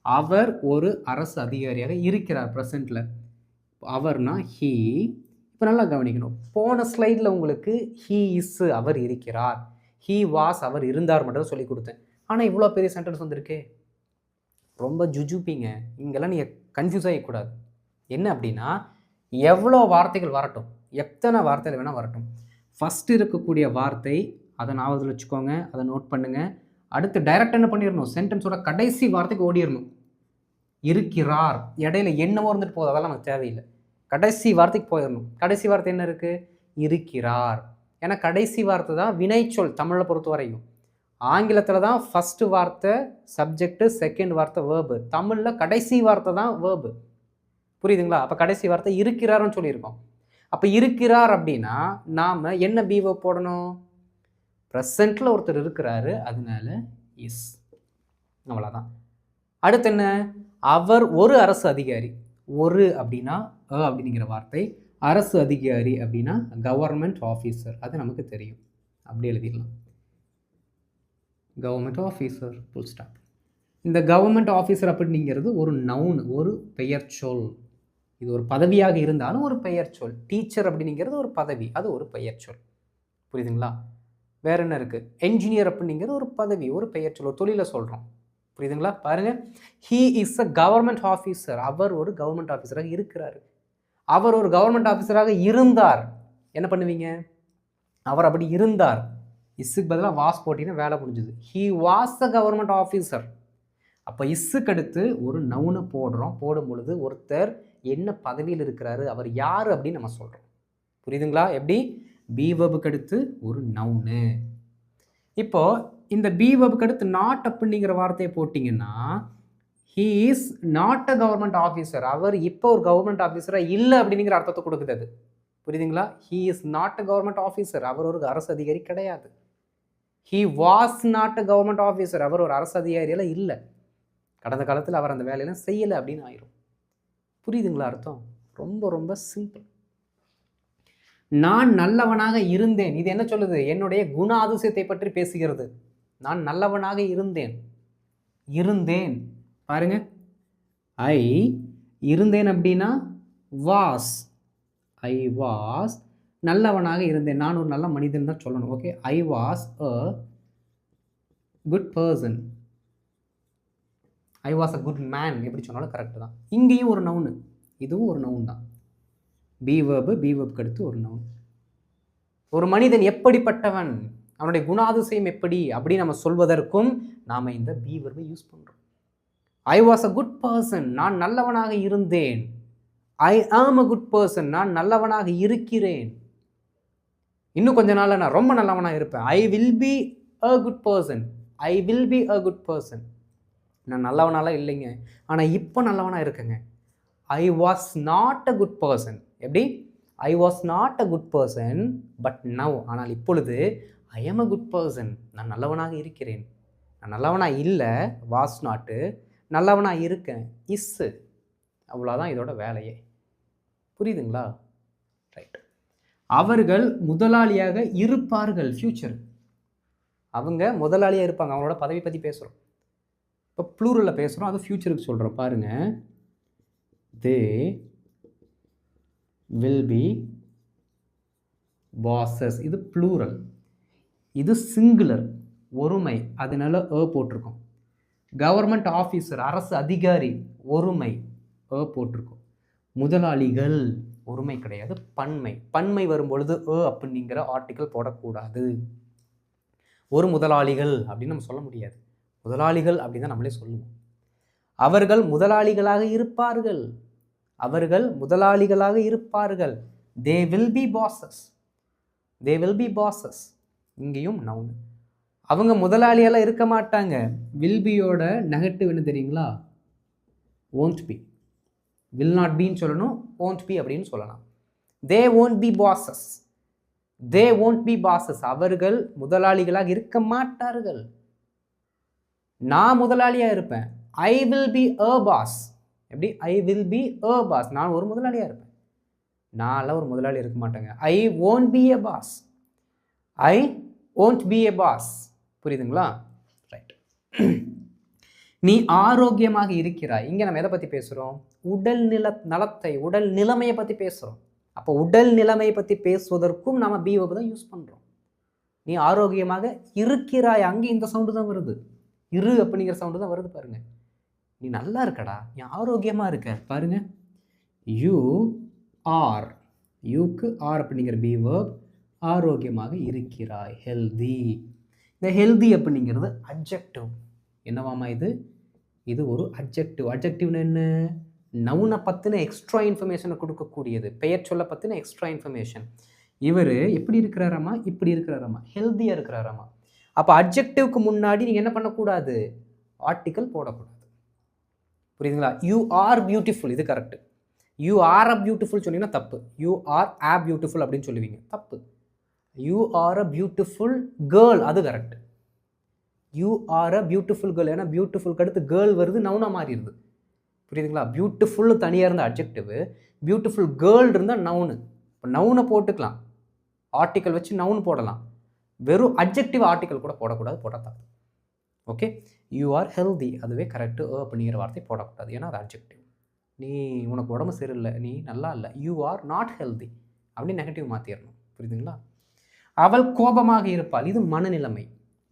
[SPEAKER 1] அவர் ஒரு அரசு அதிகாரியாக இருக்கிறார் ப்ரெசென்ட்டில். அவர்னா ஹீ. இப்போ நல்லா கவனிக்கணும். போன ஸ்லைடில் உங்களுக்கு ஹீ இஸ் அவர் இருக்கிறார், ஹீ வாஸ் அவர் இருந்தார் மட்டும் சொல்லி கொடுத்தேன். ஆனால் இவ்வளோ பெரிய சென்டென்ஸ் வந்திருக்கே, ரொம்ப ஜுஜுப்பிங்க. இங்கெல்லாம் நீங்கள் கன்ஃபியூஸ் ஆகிக்கூடாது. என்ன அப்படின்னா எவ்வளோ வார்த்தைகள் வரட்டும், எத்தனை வார்த்தைகள் வேணால் வரட்டும், ஃபஸ்ட்டு இருக்கக்கூடிய வார்த்தை அதை ஞாபகத்தில் வச்சுக்கோங்க, அதை நோட் பண்ணுங்கள். அடுத்து டைரக்ட் என்ன பண்ணிடணும், சென்டென்ஸோட கடைசி வார்த்தைக்கு ஓடிடணும். இருக்கிறார், இடையில என்னவோ இருந்துட்டு போகுது, அதெல்லாம் நமக்கு தேவையில்லை. கடைசி வார்த்தைக்கு போயிடணும். கடைசி வார்த்தை என்ன இருக்குது? இருக்கிறார். ஏன்னா கடைசி வார்த்தை தான் வினைச்சொல் தமிழை பொறுத்த வரையும். ஆங்கிலத்தில் தான் ஃபஸ்ட்டு வார்த்தை சப்ஜெக்டு, செகண்ட் வார்த்தை வேர்பு. தமிழில் கடைசி வார்த்தை தான் வேர்பு. புரியுதுங்களா? அப்போ கடைசி வார்த்தை இருக்கிறாருன்னு சொல்லியிருக்கோம். அப்போ இருக்கிறார் அப்படின்னா நாம் என்ன பி வெர்ப் போடணும்? ப்ரெசென்ட்டில் ஒருத்தர் இருக்கிறாரு, அதனால இஸ். அவ்வளோதான். அடுத்து என்ன? அவர் ஒரு அரசு அதிகாரி. ஒரு அப்படின்னா அப்படிங்கிற வார்த்தை, அரசு அதிகாரி அப்படின்னா கவர்மெண்ட் ஆஃபீஸர். அது நமக்கு தெரியும், அப்படி எழுதிடலாம். Government officer, full stop. இந்த கவர்மெண்ட் ஆஃபீஸர் அப்படிங்கிறது ஒரு நவுன், ஒரு பெயர் சொல். இது ஒரு பதவியாக இருந்தாலும் ஒரு பெயர் சொல். டீச்சர் அப்படிங்கிறது ஒரு பதவி, அது ஒரு பெயர் சொல். புரியுதுங்களா? வேற என்ன இருக்குது? என்ஜினியர் அப்படிங்கிறது ஒரு பதவி, ஒரு பெயர் சொல், ஒரு தொழிலை சொல்கிறோம். புரியுதுங்களா? பாருங்கள், he is a government officer. அவர் ஒரு கவர்மெண்ட் ஆஃபீஸராக இருக்கிறார். அவர் ஒரு கவர்மெண்ட் ஆஃபீஸராக இருந்தார். என்ன பண்ணுவீங்க? அவர் அப்படி இருந்தார், இஸ்ஸுக்கு பதிலாக வாஸ் போட்டிங்கன்னா வேலை முடிஞ்சுது. He was a government officer. அப்போ இஸ்ஸுக்கு அடுத்து ஒரு நவுனை போடுறோம். போடும் பொழுது ஒருத்தர் என்ன பதவியில் இருக்கிறாரு, அவர் யார் அப்படின்னு நம்ம சொல்கிறோம். புரியுதுங்களா? எப்படி? பி வெர்புக்கு அடுத்து ஒரு நவுனு. இப்போது இந்த பி வெர்புக்கு அடுத்து நாட் அப்படிங்கிற வார்த்தையை போட்டிங்கன்னா he is not a government officer. அவர் இப்போ ஒரு கவர்மெண்ட் ஆஃபீஸராக இல்லை அப்படிங்கிற அர்த்தத்தை கொடுக்குது அது. புரியுதுங்களா? He is not a government officer. அவர் ஒரு அரசு அதிகாரி கிடையாது. He was not a government officer. அவர் ஒரு அரசு அதிகாரியெல்லாம் இல்லை, கடந்த காலத்தில் அவர் அந்த வேலையெல்லாம் செய்யலை அப்படின்னு ஆயிரும். புரியுதுங்களா அர்த்தம்? ரொம்ப ரொம்ப சிம்பிள். நான் நல்லவனாக இருந்தேன், இது என்ன சொல்லுது? என்னுடைய குண அதிசயத்தை பற்றி பேசுகிறது. நான் நல்லவனாக இருந்தேன். இருந்தேன் பாருங்க, ஐ இருந்தேன் அப்படின்னா வாஸ். ஐ வாஸ் நல்லவனாக இருந்தேன், நான் ஒரு நல்ல மனிதன் தான் சொல்லணும். Okay, I was a good person, I was a good man எப்படி சொன்னாலும் கரெக்டு தான். இங்கேயும் ஒரு நவுனு, இதுவும் ஒரு நவுன் தான். பி வேர்புக்கு அடுத்து ஒரு நவுன். ஒரு மனிதன் எப்படிப்பட்டவன், அவனுடைய குணாதிசயம் எப்படி அப்படி நம்ம சொல்வதற்கும் நாம் இந்த பி வேர்பை யூஸ் பண்ணுறோம். I was a good person, நான் நல்லவனாக இருந்தேன். ஐ ஆம் அ குட் பர்சன், நான் நல்லவனாக இருக்கிறேன். இன்னும் கொஞ்ச நாள் நான் ரொம்ப நல்லவனாக இருப்பேன். I will be a good person, I will be a good person. நான் நல்லவனாலாம் இல்லைங்க, ஆனால் இப்போ நல்லவனாக இருக்கேங்க. I was not a good person, எப்படி I was not a good person but now, ஆனால் இப்பொழுது ஐ ஆம் அ குட் பர்சன், நான் நல்லவனாக இருக்கிறேன். நான் நல்லவனாக இல்லை, வாஸ் நாட்டு, நல்லவனாக இருக்கேன், இஸ்ஸு. அவ்வளோதான் இதோட வேலையே. புரியுதுங்களா? ரைட். அவர்கள் முதலாளியாக இருப்பார்கள், ஃப்யூச்சர். அவங்க முதலாளியாக இருப்பாங்க, அவங்களோட பதவி பற்றி பேசுகிறோம். இப்போ ப்ளூரலில் பேசுகிறோம், அது ஃப்யூச்சருக்கு சொல்கிறோம். பாருங்கள், தே வில் பி பாசஸ், இது ப்ளூரல். இது சிங்குலர், ஒருமை, அதனால போட்டிருக்கோம். கவர்மெண்ட் ஆஃபீஸர், அரசு அதிகாரி, ஒருமை, போட்டிருக்கோம். முதலாளிகள் ஒருமை கிடையாது, பன்மை. பன்மை வரும்பொழுது அப்படிங்கிற ஆர்டிக்கல் போடக்கூடாது. ஒரு முதலாளிகள் அப்படின்னு நம்ம சொல்ல முடியாது, முதலாளிகள் அப்படின்னு தான் நம்மளே சொல்லுவோம். அவர்கள் முதலாளிகளாக இருப்பார்கள், அவர்கள் முதலாளிகளாக இருப்பார்கள். They will be bosses, they will be bosses. இங்கேயும் நவுன். அவங்க முதலாளியெல்லாம் இருக்க மாட்டாங்க. வில் பியோட நெகட்டிவ் என்ன தெரியுங்களா? won't be. will not beன்னு சொல்லணும், won't be அப்படின்னு சொல்லலாம். they won't be bosses, they won't be bosses. அவர்கள் முதலாளிகளாக இருக்க மாட்டார்கள். நான் முதலாளியா இருப்பேன், I will be a boss. எப்படி? I will be a boss. நான் ஒரு முதலாளியா இருப்பேன். நான்லாம் ஒரு முதலாளி இருக்க மாட்டேங்க. I won't be a boss, I won't be a boss. புரியுதுங்களா? ரைட். நீ ஆரோக்கியமாக இருக்கிறாய். இங்கே நம்ம எதை பற்றி பேசுகிறோம்? உடல் நலத்தை, உடல் நிலைமையை பற்றி பேசுகிறோம். அப்போ உடல் நிலைமையை பற்றி பேசுவதற்கும் நம்ம பி வேர்ப் தான் யூஸ் பண்ணுறோம். நீ ஆரோக்கியமாக இருக்கிறாய், அங்கே இந்த சவுண்டு தான் வருது, இரு அப்படிங்கிற சவுண்டு தான் வருது. பாருங்க, நீ நல்லா இருக்கடா, நீ ஆரோக்கியமாக இருக்க. பாருங்க, யூ ஆர், யூக்கு ஆர் அப்படிங்கிற பி வேர்ப், ஆரோக்கியமாக இருக்கிறாய், ஹெல்தி. இந்த ஹெல்தி அப்படிங்கிறது அட்ஜெக்டிவ். என்னவாமா இது? இது ஒரு அட்ஜெக்டிவ். அட்ஜெக்டிவ்னு என்ன? நவுனை பற்றின எக்ஸ்ட்ரா இன்ஃபர்மேஷனை கொடுக்கக்கூடியது, பெயர் சொல்ல பற்றின எக்ஸ்ட்ரா இன்ஃபர்மேஷன். இவர் எப்படி இருக்கிறாராமா? இப்படி இருக்கிறாராமா, ஹெல்த்தியாக இருக்கிறாராமா. அப்போ அட்ஜெக்டிவ்க்கு முன்னாடி நீங்கள் என்ன பண்ணக்கூடாது? ஆர்டிக்கல் போடக்கூடாது. புரியுதுங்களா? யூ ஆர் பியூட்டிஃபுல், இது correct. You are a beautiful சொன்னீங்கன்னா தப்பு. யூ ஆர் ஆ பியூட்டிஃபுல் அப்படின்னு சொல்லுவீங்க, தப்பு. You are a beautiful girl, அது correct. You are a beautiful girl, ஏன்னா பியூட்டிஃபுல்க்கு அடுத்து கேர்ள் வருது, நவுனா மாறிடுது. புரியுதுங்களா? பியூட்டிஃபுல் தனியாக இருந்த அட்ஜெக்டிவ், பியூட்டிஃபுல் கேர்ள் இருந்தால் நவுனு. இப்போ நவுனை போட்டுக்கலாம், ஆர்டிக்கல் வச்சு நவுன் போடலாம். வெறும் அட்ஜெக்டிவ் ஆர்டிக்கல் கூட போடக்கூடாது, போட்டால் தப்பு. ஓகே, யூ ஆர் ஹெல்தி, அதுவே கரெக்டு. அப்படிங்கிற வார்த்தை போடக்கூடாது, ஏன்னா அது அட்ஜெக்டிவ். நீ உனக்கு உடம்பு சரியில்லை, நீ நல்லா இல்லை, யூ ஆர் நாட் ஹெல்தி அப்படின்னு நெகட்டிவ் மாற்றிடணும். புரியுதுங்களா? அவள் கோபமாக இருப்பாள், இது மனநிலைமை,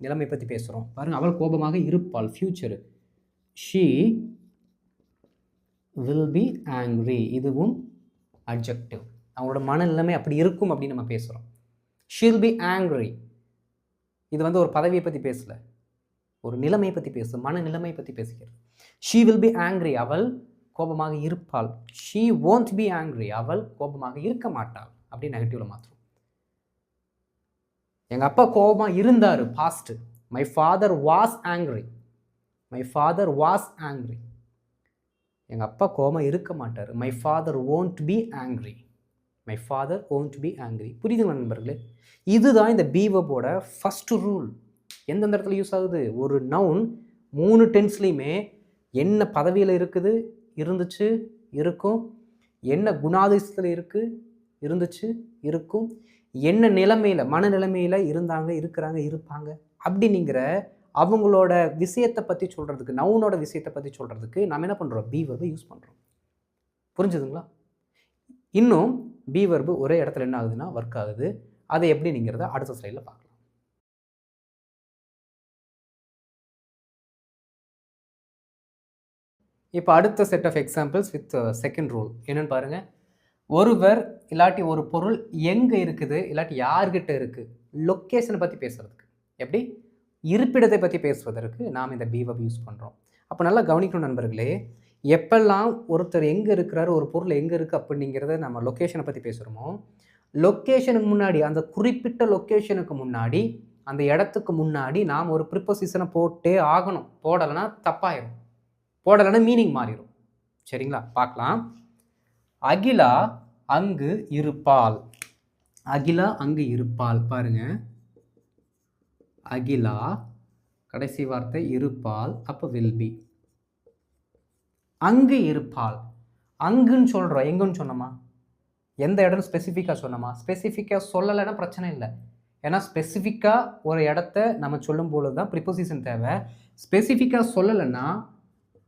[SPEAKER 1] நிலைமை பற்றி பேசுகிறோம். பாருங்கள், அவள் கோபமாக இருப்பாள், future. She will be angry, இதுவும் அட்ஜெக்டிவ். அவங்களோட மனநிலைமை அப்படி இருக்கும் அப்படின்னு நம்ம பேசுகிறோம். ஷீல் பி ஆங்க்ரி, இது வந்து ஒரு பதவியை பற்றி பேசலை, ஒரு நிலைமையை பற்றி பேசு, மனநிலைமை பற்றி பேசுகிறது. ஷீ வில் பி ஆங்க்ரி, அவள் கோபமாக இருப்பாள். ஷீ won't be angry, அவள் கோபமாக இருக்க மாட்டாள் அப்படி நெகட்டிவில் மாற்றும். எங்கள் அப்பா கோபமாக இருந்தார், past. My father was angry, my father was angry. எங்கள் அப்பா கோபமாக இருக்க மாட்டார். My father won't be angry, my father won't be angry. புரியுதுங்களா நண்பர்களே? இதுதான் இந்த பி வேர்போட ஃபஸ்ட்டு ரூல். எந்தெந்த இடத்துல யூஸ் ஆகுது? ஒரு நவுன் 3 டென்ஸ்லையுமே என்ன பதவியில் இருக்குது, இருந்துச்சு, இருக்கும், என்ன குணாதிசயத்தில் இருக்குது, இருந்துச்சு, இருக்கும், என்ன நிலைமையில், மனநிலைமையில் இருந்தாங்க, இருக்கிறாங்க, இருப்பாங்க அப்படிங்கிற அவங்களோட விஷயத்தை பற்றி சொல்கிறதுக்கு, நவுனோட விஷயத்தை பற்றி சொல்கிறதுக்கு நாம் என்ன பண்ணுறோம்? பி வேர்பை யூஸ் பண்ணுறோம். புரிஞ்சுதுங்களா? இன்னும் பி வெர்பு ஒரே இடத்துல என்ன ஆகுதுன்னா ஒர்க் ஆகுது. அது எப்படிங்கிறத அடுத்த ஸ்லைடில் பார்க்கலாம். இப்போ அடுத்த set of examples with second rule என்னன்னு பாருங்க. ஒருவர் இல்லாட்டி ஒரு பொருள் எங்கே இருக்குது இல்லாட்டி யார்கிட்ட இருக்குது, லொக்கேஷனை பற்றி பேசுறதுக்கு, எப்படி இருப்பிடத்தை பற்றி பேசுவதற்கு நாம் இந்த பி வெர்ப் யூஸ் பண்ணுறோம். அப்போ நல்லா கவனிக்கணும் நண்பர்களே, எப்பெல்லாம் ஒருத்தர் எங்கே இருக்கிறாரு, ஒரு பொருள் எங்கே இருக்குது அப்படிங்கிறத நம்ம லொக்கேஷனை பற்றி பேசுகிறோமோ, லொக்கேஷனுக்கு முன்னாடி, அந்த குறிப்பிட்ட லொக்கேஷனுக்கு முன்னாடி, அந்த இடத்துக்கு முன்னாடி நாம் ஒரு ப்ரிப்போசிஷனை போட்டே ஆகணும். போடலைன்னா தப்பாயிரும், போடலைன்னா மீனிங் மாறிடும். சரிங்களா, பார்க்கலாம். அகிலா அங்கு இருப்பாள். அகிலா அங்கு இருப்பாள். பாருங்க, அகிலா கடைசி வார்த்தை இருப்பாள், அப்போ வில் பி. அங்கு இருப்பாள், அங்குன்னு சொல்கிறோம், எங்குன்னு சொன்னோமா, எந்த இடம் ஸ்பெசிஃபிக்காக சொன்னோமா, ஸ்பெசிஃபிக்காக சொல்லலைன்னா பிரச்சனை இல்லை. ஏன்னா ஸ்பெசிஃபிக்காக ஒரு இடத்த நம்ம சொல்லும் பொழுது தான் ப்ரிப்போசிஷன் தேவை. ஸ்பெசிஃபிக்காக சொல்லலைன்னா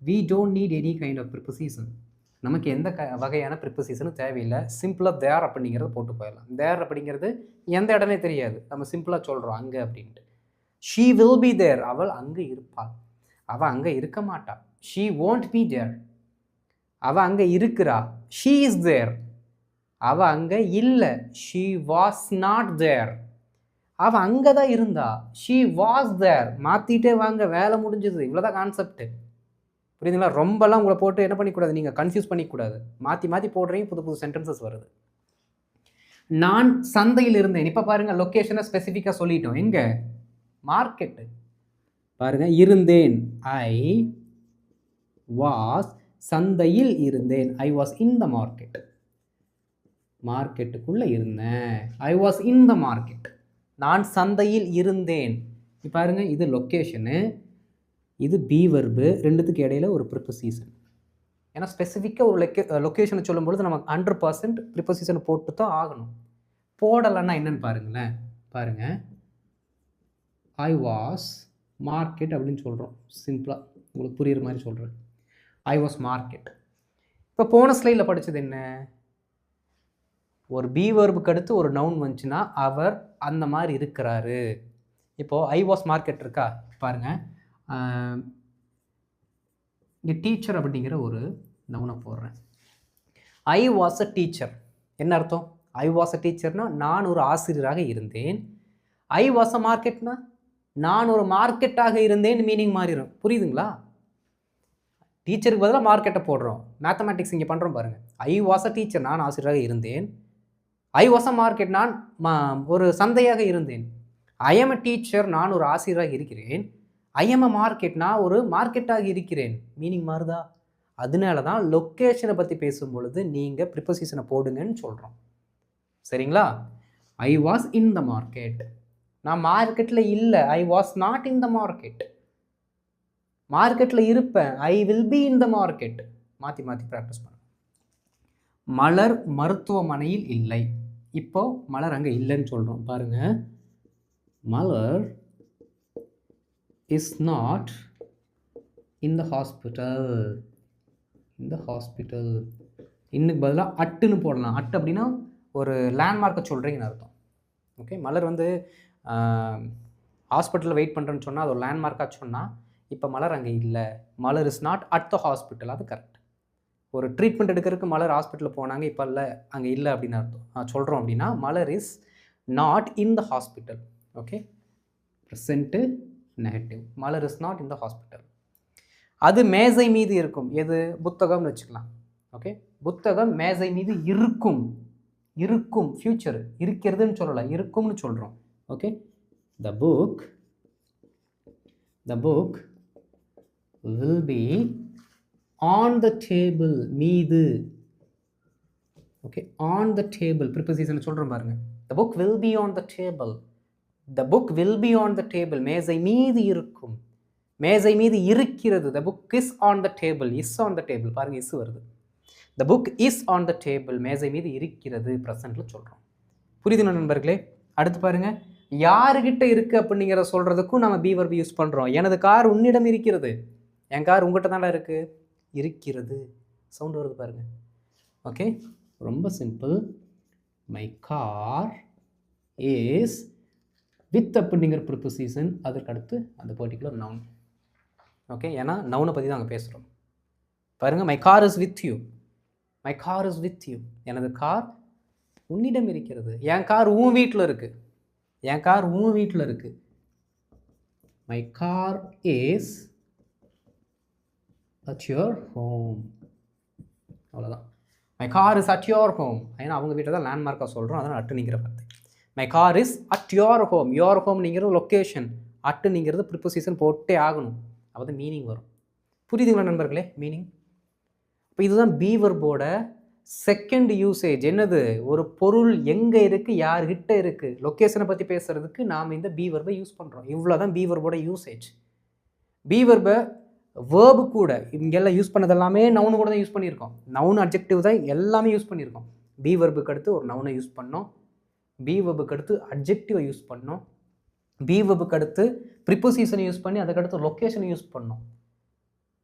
[SPEAKER 1] we don't need any kind of preposition. நமக்கு எந்த வகையான ப்ரிப்போசிஷனும் தேவையில்லை. சிம்பிளாக தேர் அப்படிங்கிறத போட்டு போயிடலாம். தேர் அப்படிங்கிறது எந்த இடமே தெரியாது, நம்ம சிம்பிளாக சொல்கிறோம் அங்கே அப்படின்ட்டு. ஷீ வில் பி தேர், அவள் அங்கே இருப்பாள். அவள் அங்கே இருக்க மாட்டாள். ஷீ won't be there, அவள் அங்கே இருக்கிறா. ஷீ இஸ் தேர், அவள் அங்கே இல்லை. ஷீ வாஸ் நாட் தேர், அவள் அங்கே தான் இருந்தா. She was there. மாற்றிட்டே வாங்க, வேலை முடிஞ்சது. இவ்வளோதான் கான்செப்ட். புரியுதுங்களா? ரொம்பலாம் உங்களை போட்டு என்ன பண்ணிக்கூடாது, நீங்கள் கன்ஃபியூஸ் பண்ணிக்கூடாது. மாற்றி மாற்றி போடுறீங்க, புது புது சென்டென்சஸ் வருது. நான் சந்தையில் இருந்தேன். இப்போ பாருங்கள், லொக்கேஷனை ஸ்பெசிஃபிக்காக சொல்லிட்டோம். எங்கே? மார்க்கெட்டு. பாருங்கள், இருந்தேன். ஐ வாஸ், சந்தையில் இருந்தேன். I was in the market. மார்க்கெட்டுக்குள்ளே இருந்தேன். I was in the market. நான் சந்தையில் இருந்தேன். இப்போ பாருங்கள், இது லொக்கேஷனு, இது பி வெர்பு. ரெண்டுத்துக்கு இடையில ஒரு ப்ரிப்போசிஷன். ஏன்னா ஸ்பெசிஃபிக்காக ஒரு லொக்கேஷனை சொல்லும்பொழுது நம்ம 100% ப்ரிப்போசிஷனை போட்டு தான் ஆகணும். போடலைன்னா என்னன்னு பாருங்களேன். பாருங்கள், ஐ வாஸ் மார்க்கெட் அப்படின்னு சொல்கிறோம். சிம்பிளாக உங்களுக்கு புரியுற மாதிரி சொல்கிறேன். I was market. இப்போ போன ஸ்லைடில் படித்தது என்ன? ஒரு பி வெர்புக்கு அடுத்து ஒரு நவுன் வந்துச்சுன்னா அவர் அந்த மாதிரி இருக்கிறாரு. இப்போது ஐ வாஸ் மார்க்கெட் இருக்கா? பாருங்கள், இங்கே டீச்சர் அப்படிங்கிற ஒரு நவுனை போடுறேன். I was a teacher. என்ன அர்த்தம்? ஐ வாஸ் அ டீச்சர்னா நான் ஒரு ஆசிரியராக இருந்தேன். ஐ வாஸ் அ மார்க்கெட்னா நான் ஒரு மார்க்கெட்டாக இருந்தேன், மீனிங் மாறிடும். புரியுதுங்களா? டீச்சருக்கு பதிலாக மார்க்கெட்டை போடுறோம். மேத்தமேட்டிக்ஸ் இங்கே பண்ணுறோம் பாருங்கள். ஐ வாஸ் அ டீச்சர், நான் ஆசிரியராக இருந்தேன். ஐ வாஸ் அ மார்க்கெட், நான் ஒரு சந்தையாக இருந்தேன். ஐ எம் அ டீச்சர், நான் ஒரு ஆசிரியராக இருக்கிறேன். ஐ எம் அ மார்க்கெட், நான் ஒரு மார்க்கெட்டாக இருக்கிறேன். மீனிங் மாறுதா? அதனால தான் லொக்கேஷனை பற்றி பேசும் பொழுது நீங்கள் ப்ரிப்போசிஷனை போடுங்கன்னு சொல்கிறோம். சரிங்களா? ஐ வாஸ் இன் த மார்க்கெட், நான் மார்க்கெட்டில் இல்லை. ஐ was not in the market, மார்க்கெட்டில் இருப்பேன். I will be in the market. மாற்றி மாற்றி ப்ராக்டிஸ் பண்ணுங்க. மலர் மருத்துவமனையில் இல்லை. இப்போ மலர் அங்கே இல்லைன்னு சொல்கிறோம். பாருங்கள், மலர் is not in the hospital. in the hospital. இன்னுக்கு பதிலாக அட்டுன்னு போடலாம். அட்டு அப்படின்னா ஒரு லேண்ட்மார்க்கை சொல்கிறீங்கன்னு அர்த்தம். ஓகே, மலர் வந்து ஹாஸ்பிட்டலில் வெயிட் பண்ணுறேன்னு சொன்னால் அது ஒரு லேண்ட்மார்க்காக சொன்னால், இப்போ மலர் அங்கே இல்லை. Malar is not at the hospital. அது கரெக்ட். ஒரு ட்ரீட்மெண்ட் எடுக்கிறதுக்கு மலர் ஹாஸ்பிட்டலில் போனாங்க, இப்போ இல்லை அங்கே இல்லை அப்படின்னு அர்த்தம் சொல்கிறோம். அப்படின்னா Malar is not in the hospital. Okay, present negative. Malar is not in the hospital. அது மேசை மீது இருக்கும். எது? புத்தகம்னு வச்சுக்கலாம். ஓகே, புத்தகம் மேசை மீது இருக்கும். இருக்கும் ஃபியூச்சர், இருக்கிறதுன்னு சொல்லலை, இருக்கும்னு சொல்கிறோம். Okay, the book will be on the table. மீது. Okay, on the table preposition சொல்கிறோம் பாருங்கள். The book will be on the table. The book will be on the table. மேசை மீது இருக்கும். மேசை மீது இருக்கிறது. The book is on the table. is on the table. பாருங்க, இஸ் வருது. The book is on the table. மேசை மீது இருக்கிறது ப்ரெசென்ட்ல சொல்கிறோம். புரியுது நண்பர்களே? அடுத்து பாருங்க, யாருக்கிட்ட இருக்குது அப்படிங்கிற சொல்கிறதுக்கும் நம்ம பி வெர்ப் யூஸ் பண்ணுறோம். எனது கார் உன்னிடம் இருக்கிறது. என் கார் உங்கள்கிட்ட தானே இருக்குது. இருக்கிறது சவுண்ட் வருது பாருங்க. ஓகே, ரொம்ப simple. My car is with அப்படிங்கிற ப்ரிப்போசிஷன், அதற்கு அடுத்து அந்த பர்டிகுலர் நவுன். ஓகே, ஏன்னா நவுனை பற்றி தான் அங்கே பேசுகிறோம். பாருங்கள், my car is with you. My car is with you. எனது கார் உன்னிடம் இருக்கிறது. என் கார் உன் வீட்டில் இருக்குது. என் கார் உன் வீட்டில் இருக்குது. My car is at your home. அவ்வளோதான். My car is at your home. ஏன்னா அவங்க வீட்டை தான் லேண்ட்மார்க்காக சொல்கிறோம், அதனால் அட்டுனிங்கிற வார்த்தை. My car is at your home. Your ஹோம்ங்கிறது லொக்கேஷன், அட்டுனிங்கிறது ப்ரிப்போசிஷன் போட்டே ஆகணும், அப்போ தான் மீனிங் வரும். புரியுதுங்களா நண்பர்களே மீனிங்? இப்போ இதுதான் பி வெர்போட செகண்ட் யூசேஜ். என்னது? ஒரு பொருள் எங்கே இருக்குது, யார்கிட்ட இருக்குது, லொக்கேஷனை பற்றி பேசுகிறதுக்கு நாம் இந்த பி வெர்பை யூஸ் பண்ணுறோம். இவ்வளோ தான் பி வெர்போட யூசேஜ். பி வெர்பை வேர்பு கூட இங்கெல்லாம் யூஸ் பண்ணது எல்லாமே நவுனு கூட தான் யூஸ் பண்ணியிருக்கோம். நவுன் அட்ஜெக்டிவ் தான் எல்லாமே யூஸ் பண்ணியிருக்கோம். பி வெர்புக்கு அடுத்து ஒரு நவுனை யூஸ் பண்ணோம், பி வெர்புக்கு அடுத்து அட்ஜெக்டிவை யூஸ் பண்ணோம், பி வெர்புக்கு அடுத்து ப்ரிப்போசிஷனை யூஸ் பண்ணி அதுக்கடுத்து லொக்கேஷனை யூஸ் பண்ணோம்.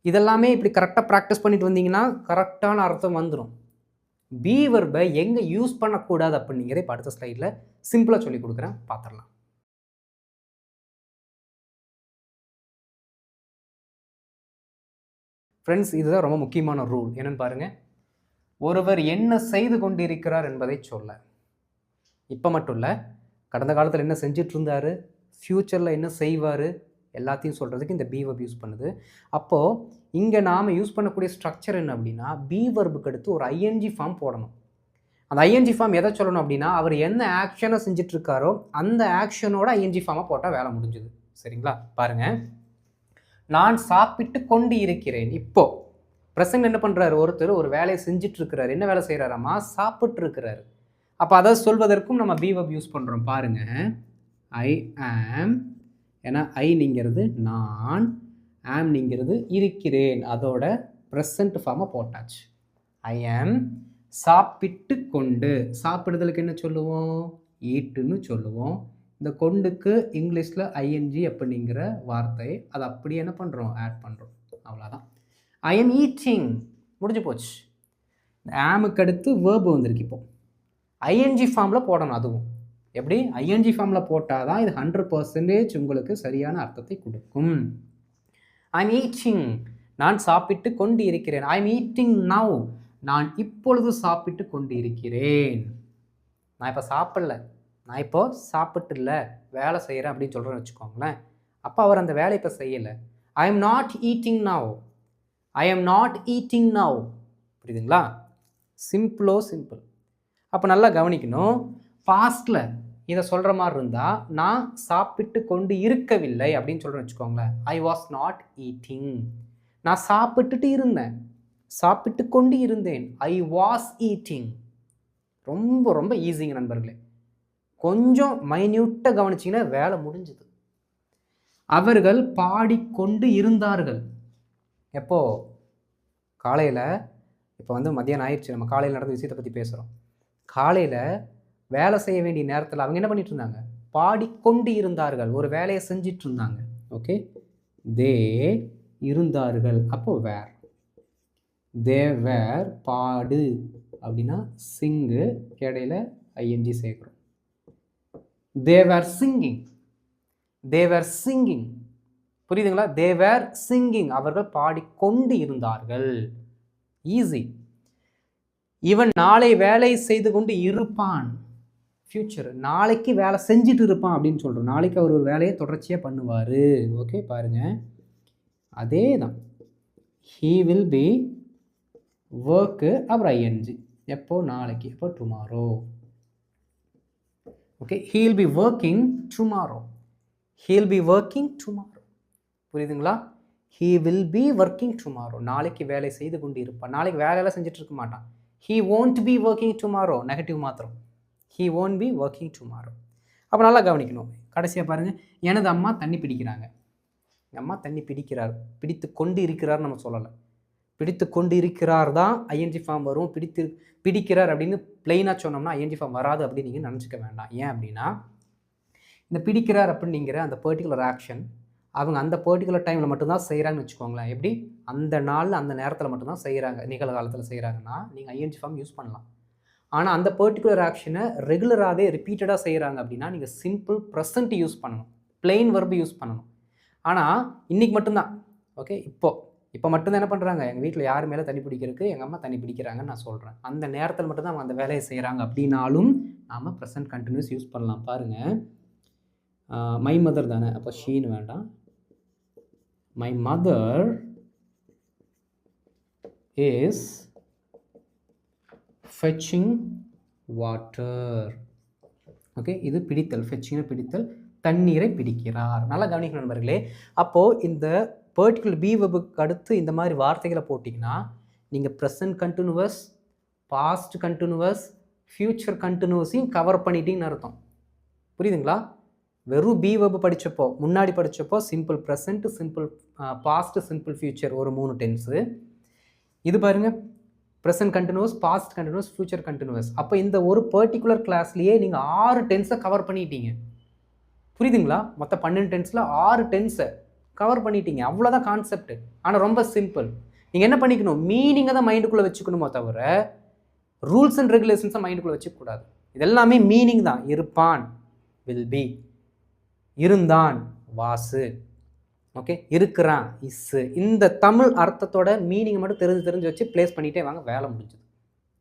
[SPEAKER 1] இதெல்லாமே இப்படி கரெக்டாக ப்ராக்டிஸ் பண்ணிட்டு வந்தீங்கன்னா கரெக்டான அர்த்தம் வந்துடும். பி வெர்பை எங்கே யூஸ் பண்ணக்கூடாது அப்படிங்கிறத இப்போ அடுத்த ஸ்லைடில் சிம்பிளாக சொல்லி கொடுக்குறேன், பார்த்துடலாம். ஃப்ரெண்ட்ஸ், இதுதான் ரொம்ப முக்கியமான ரூல். என்னென்னு பாருங்கள். ஒருவர் என்ன செய்து கொண்டிருக்கிறார் என்பதை சொல்ல, இப்போ மட்டும் இல்லை, கடந்த காலத்தில் என்ன செஞ்சிட்டு இருந்தார், ஃப்யூச்சரில் என்ன செய்வார், எல்லாத்தையும் சொல்கிறதுக்கு இந்த பி வெர்ப் யூஸ் பண்ணுது. அப்போது இங்கே நாம் யூஸ் பண்ணக்கூடிய ஸ்ட்ரக்சர் என்ன அப்படின்னா, பி வெர்புக்கு அடுத்து ஒரு ஐஎன்ஜி ஃபார்ம் போடணும். அந்த ஐஎன்ஜி ஃபார்ம் எதை சொல்லணும் அப்படின்னா, அவர் என்ன ஆக்ஷனை செஞ்சிட்ருக்காரோ அந்த ஆக்ஷனோட ஐஎன்ஜி ஃபார்மை போட்டால் வேலை முடிஞ்சுது. சரிங்களா? பாருங்கள், நான் சாப்பிட்டு கொண்டு இருக்கிறேன். இப்போது ப்ரெசன்ட் என்ன பண்ணுறாரு, ஒருத்தர் ஒரு வேலையை செஞ்சிட்ருக்கிறார். என்ன வேலை செய்கிறாராமா? சாப்பிட்டு இருக்கிறாரு. அப்போ அதை சொல்வதற்கும் நம்ம பி வெர்ப் யூஸ் பண்ணுறோம். பாருங்கள், ஐ ஆம், ஏன்னா ஐங்கிறது நான், ஆம்ங்கிறது இருக்கிறேன், அதோட ப்ரெசன்ட் ஃபார்மை போட்டாச்சு. ஐ ஆம் சாப்பிட்டு கொண்டு. சாப்பிடுதலுக்கு என்ன சொல்லுவோம்? ஈட்டுன்னு சொல்லுவோம். இந்த கொண்டுக்கு இங்கிலீஷில் ஐஎன்ஜி அப்படிங்கிற வார்த்தை, அதை அப்படியே என்ன பண்ணுறோம்? ஆட் பண்ணுறோம். அவ்வளோதான். ஐ எம் ஈட்டிங், முடிஞ்சு போச்சு. ஆமுக்கு அடுத்து வேர்பு வந்திருக்கு. இப்போ ஐஎன்ஜி ஃபார்மில் போடணும். அதுவும் எப்படி? ஐஎன்ஜி ஃபார்மில் போட்டால் தான் இது 100% உங்களுக்கு சரியான அர்த்தத்தை கொடுக்கும். ஐ எம் ஈட்டிங், நான் சாப்பிட்டு கொண்டு இருக்கிறேன். ஐ எம் ஈட்டிங் நவ், நான் இப்பொழுது சாப்பிட்டு கொண்டு இருக்கிறேன். நான் இப்போ சாப்பிடல, நான் இப்போ சாப்பிட்டு இல்லை, வேலை செய்கிறேன் அப்படின்னு சொல்கிறேன்னு வச்சுக்கோங்களேன். அப்போ அவர் அந்த வேலை இப்போ செய்யலை. I am not eating now, I am not eating now. புரியுதுங்களா? சிம்பிளோ சிம்பிள். அப்போ நல்லா கவனிக்கணும். பாஸ்டில் இதை சொல்கிற மாதிரி இருந்தால், நான் சாப்பிட்டு கொண்டு இருக்கவில்லை அப்படின்னு சொல்கிறேன்னு வச்சுக்கோங்களேன். ஐ வாஸ் நாட் ஈட்டிங். நான் சாப்பிட்டுட்டு இருந்தேன், சாப்பிட்டு கொண்டு இருந்தேன். I was eating. ரொம்ப ரொம்ப ஈஸிங்க நண்பர்களே. கொஞ்சம் மைன்யூட்டாக கவனிச்சிங்கன்னா வேலை முடிஞ்சுது. அவர்கள் பாடிக்கொண்டு இருந்தார்கள். எப்போ? காலையில். இப்போ மத்தியானம் ஆயிடுச்சு, நம்ம காலையில் நடந்த விஷயத்தை பற்றி பேசுகிறோம். காலையில் வேலை செய்ய வேண்டிய நேரத்தில் அவங்க என்ன பண்ணிட்டு இருந்தாங்க? பாடிக்கொண்டு இருந்தார்கள், ஒரு வேலையை செஞ்சிட்டு இருந்தாங்க. ஓகே, தே இருந்தார்கள், அப்போது வேர். தே வேர், பாடு அப்படின்னா சிங்கு, இடையில ஐஎன்ஜி சேர்க்குறோம். தே வேர் சிங்கிங், தே வேர் சிங்கிங். புரியுதுங்களா? தே வேர் சிங்கிங், அவர்கள் பாடிக்கொண்டு இருந்தார்கள். ஈஸி. இவன் நாளை வேலை செய்து கொண்டு இருப்பான். ஃப்யூச்சர், நாளைக்கு வேலை செஞ்சுட்டு இருப்பான் அப்படின்னு சொல்கிறோம். நாளைக்கு அவர் ஒரு வேலையை தொடர்ச்சியாக பண்ணுவார். ஓகே, பாருங்கள், அதே தான். ஹீ வில் பி ஒர்க்கு, அப்புறம் ஐஎன்ஜி. எப்போ? நாளைக்கு. எப்போ? Tomorrow. Okay, he will be working tomorrow, he will be working tomorrow. புரியுதுங்களா? He will be working tomorrow, நாளைக்கு வேலை செய்து கொண்டு இருப்பான். நாளைக்கு வேலையெல்லாம் செஞ்சுட்டு இருக்க மாட்டான். He won't be working tomorrow, negative மாத்திரம். He won't be working tomorrow. அப்போ நல்லா கவனிக்கணும். கடைசியாக பாருங்கள், எனது அம்மா தண்ணி பிடிக்கிறாங்க. எங்கள் அம்மா தண்ணி பிடிக்கிறார். பிடித்து கொண்டு இருக்கிறார் நம்ம சொல்லலை. பிடித்து கொண்டு இருக்கிறார் தான் ஐஎன்ஜி ஃபார்ம் வரும். பிடிக்கிறார் அப்படின்னு பிளெயினாக சொன்னோம்னா ஐஎன்ஜி ஃபார்ம் வராது அப்படின்னு நீங்கள் நினச்சிக்க வேண்டாம். ஏன் அப்படின்னா, இந்த பிடிக்கிறார் அப்படிங்கிற அந்த பர்டிகுலர் ஆக்ஷன் அவங்க அந்த பர்டிகுலர் டைமில் மட்டும்தான் செய்கிறாங்கன்னு வச்சுக்கோங்களேன். எப்படி? அந்த நாளில் அந்த நேரத்தில் மட்டும்தான் செய்கிறாங்க, நிகழ்காலத்தில் செய்கிறாங்கன்னா நீங்கள் ஐஎன்ஜி ஃபார்ம் யூஸ் பண்ணலாம். ஆனால் அந்த பர்டிகுலர் ஆக்ஷனை ரெகுலராகவே ரிப்பீட்டடாக செய்கிறாங்க அப்படின்னா நீங்கள் சிம்பிள் ப்ரெசன்ட் யூஸ் பண்ணணும், பிளெயின் வெர்பு யூஸ் பண்ணணும். ஆனால் இன்றைக்கி மட்டும்தான், ஓகே, இப்போ மட்டும்தான் என்ன பண்ணுறாங்க, எங்கள் வீட்டில் யார் மேலே தண்ணி பிடிக்கிறதுக்கு எங்கள் அம்மா தண்ணி பிடிக்கிறாங்கன்னு நான் சொல்கிறேன். அந்த நேரத்தில் மட்டும்தான் அவங்க அந்த வேலையை செய்கிறாங்க அப்படின்னாலும் நாம் ப்ரெசன்ட் கண்டினியூஸ் யூஸ் பண்ணலாம். பாருங்கள், மை மதர் தானே, அப்போ ஷீன்னு வேண்டாம். My mother is fetching water. Okay, இது பிடித்தல், ஃபெச்சிங்னா பிடித்தல், தண்ணீரை பிடிக்கிறார். நல்லா கவனிக்கணும் நண்பர்களே. அப்போது இந்த பர்டிகுலர் பி வெர்புக்கு அடுத்து இந்த மாதிரி வார்த்தைகளை போட்டிங்கன்னா நீங்கள் present continuous, past continuous, future கண்டினியூஸையும் கவர் பண்ணிட்டீங்கன்னு அர்த்தம். புரியுதுங்களா? வெறும் பி வெர்பு படித்தப்போ, முன்னாடி படித்தப்போ simple present, simple past, simple future, ஒரு 3 டென்ஸு. இது பாருங்கள், present continuous, past continuous, future continuous. அப்போ இந்த ஒரு பர்டிகுலர் கிளாஸ்லேயே நீங்கள் 6 டென்ஸை கவர் பண்ணிட்டீங்க. புரியுதுங்களா? மொத்தம் 12 டென்ஸில் 6 டென்ஸை கவர் பண்ணிட்டீங்க. அவ்வளோதான் கான்செப்ட். ஆனால் ரொம்ப சிம்பிள். நீங்கள் என்ன பண்ணிக்கணும், மீனிங்கை தான் மைண்டுக்குள்ளே வச்சுக்கணுமோ தவிர ரூல்ஸ் அண்ட் ரெகுலேஷன்ஸை மைண்டுக்குள்ளே வச்சுக்கூடாது. இது எல்லாமே மீனிங் தான். இருப்பான், வில் பி. இருந்தான், வாசு. ஓகே, இருக்கிறான், இஸ்ஸு. இந்த தமிழ் அர்த்தத்தோட மீனிங்கை மட்டும் தெரிஞ்சு வச்சு ப்ளேஸ் பண்ணிகிட்டே வாங்க, வேலை முடிஞ்சுது.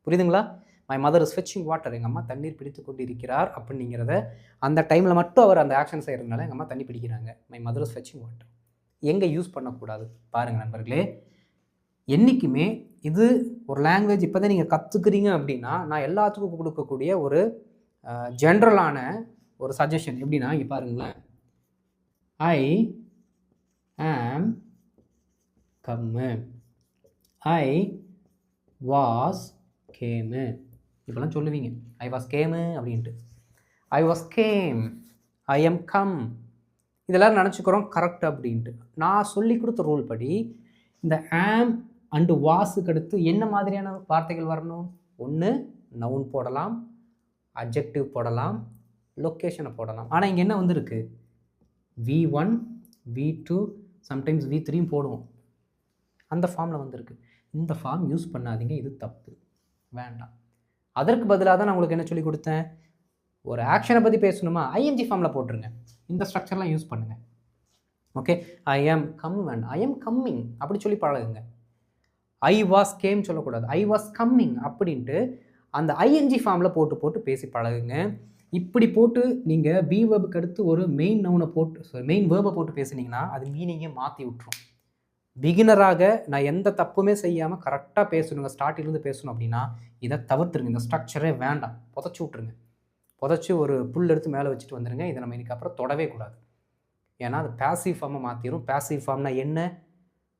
[SPEAKER 1] புரியுதுங்களா? My mother is fetching water, எங்கள் அம்மா தண்ணீர் பிடித்து கொண்டு இருக்கிறார் அப்படிங்கிறத அந்த டைமில் மட்டும் அவர் அந்த ஆக்ஷன் செய்கிறதுனால எங்கள் அம்மா தண்ணி பிடிக்கிறாங்க. My mother is fetching water எங்கே யூஸ் பண்ணக்கூடாது பாருங்கள் நண்பர்களே. என்றைக்குமே இது ஒரு லாங்குவேஜ் இப்போ தான் நீங்கள் கற்றுக்குறீங்க அப்படின்னா நான் எல்லாத்துக்கும் கொடுக்கக்கூடிய ஒரு ஜென்ரலான ஒரு சஜஷன் எப்படின்னா, இங்கே பாருங்களேன், ஐ ஆம் கம்மு, ஐ வாஸ் கேமு, இப்போலாம் சொல்லுவீங்க ஐ வாஸ் கேமு அப்படின்ட்டு. I was game, I am come, இதெல்லாம் நினச்சிக்கிறோம் கரெக்ட் அப்படின்ட்டு. நான் சொல்லி கொடுத்த ரூல் படி இந்த ஆம் அண்டு வாஸுக்கு அடுத்து என்ன மாதிரியான வார்த்தைகள் வரணும்? ஒன்று நவுன் போடலாம், அட்ஜெக்டிவ் போடலாம், லொக்கேஷனை போடலாம். ஆனால் இங்கே என்ன வந்துருக்கு, V1, V2, சம்டைம்ஸ் V3யும் போடுவோம். அந்த ஃபார்மில் வந்திருக்கு. இந்த ஃபார்ம் யூஸ் பண்ணாதீங்க, இது தப்பு, வேண்டாம். அதற்கு பதிலாக தான் நான் உங்களுக்கு என்ன சொல்லி கொடுத்தேன், ஒரு ஆக்ஷனை பற்றி பேசணுமா ஐஎன்ஜி ஃபார்மில் போட்டுருங்க, இந்த ஸ்ட்ரக்சர்லாம் யூஸ் பண்ணுங்கள். ஓகே, ஐ ஆம் கம் வேண்டாம், ஐ ஆம் கம்மிங் அப்படி சொல்லி பழகுங்க. ஐ வாஸ் கேம் சொல்லக்கூடாது, ஐ வாஸ் கம்மிங் அப்படின்ட்டு அந்த ஐஎன்ஜி ஃபார்மில் போட்டு பேசி பழகுங்க. இப்படி போட்டு நீங்கள் பி வேர்புக்கு அடுத்து ஒரு மெயின் நவுனை போட்டு, மெயின் வேர்பை போட்டு பேசுனீங்கன்னா அது மீனிங்கே மாற்றி விட்டுரும். பிகினராக நான் எந்த தப்புமே செய்யாமல் கரெக்டாக பேசணுங்க, ஸ்டார்டிங்லேருந்து பேசணும் அப்படின்னா இதை தவிர்த்துருங்க. இந்த ஸ்ட்ரக்சரே வேண்டாம், புதைச்சி விட்ருங்க. புதைச்சி ஒரு புல் எடுத்து மேலே வச்சுட்டு வந்துடுங்க. இதை நம்ம இன்றைக்கி அப்புறம் தொடவே கூடாது. ஏன்னா அது பேசிவ் ஃபார்மை மாற்றிடும். பேசிவ் ஃபார்ம்னா என்ன,